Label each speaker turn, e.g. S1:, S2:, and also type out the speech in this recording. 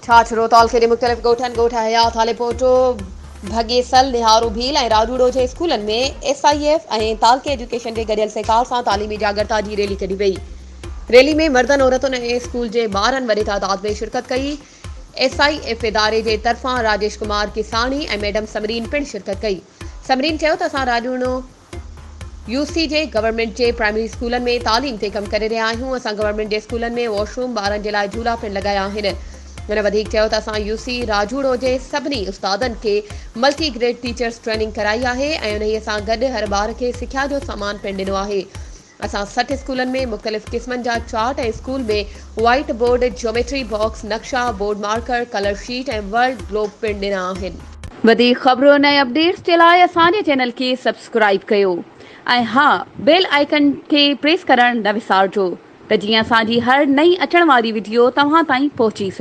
S1: छाछरो तालखे जे मुख़्तलिफ़ ॻोठनि ॻोठ हयात हालेपोटो भगेसल निहारू भील ऐं राजूड़ो जे स्कूलनि में SIF ऐं तालके एजुकेशन जे गॾियल सहकार सां तालीमी जागरता जी रैली कढी वई। रैली में मर्दनि औरतुनि ऐं स्कूल जे ॿारनि वॾे तादाद में शिरकत कई। SIF इदारे जे तरफ़ां राजेश कुमार किसानी ऐं मैडम समरीन पिणु शिरकत कई। समरीन चयो त असां राजूड़ो UC जे गवर्नमेंट जे प्राइमरी स्कूलनि में तालीम ते कमु करे रहिया आहियूं। असां गवर्नमेंट जे स्कूलनि में वॉशरूम ॿारनि जे लाइ झूला पिणु लॻाया आहिनि। हुन वधीक चयो त असां UC राजूड़ो जे सभिनी उस्तादनि खे मल्टी ग्रेड टीचर्स ट्रेनिंग कराई आहे ऐं उन्हीअ सां गॾु हर ॿार खे सिख्या जो सामान पिणु ॾिनो आहे। असां 60 स्कूलनि में मुख़्तलिफ़ क़िस्मनि जा चार्ट ऐं स्कूल में व्हाइट बोर्ड, ज्योमेट्री बॉक्स, नक्शा, बोर्ड मार्कर, कलर शीट ऐं वर्ल्ड ग्लोब पिणु ॾिना आहिनि। वधीक ख़बरुनि ऐं अपडेट्स जे लाइ असांजे चैनल खे सब्सक्राइब कयो ऐं हा, बेल आइकन खे प्रेस करणु न विसारिजो त जीअं असांजी हर नई अचण वारी वीडियो तव्हां ताईं पहुची सघे।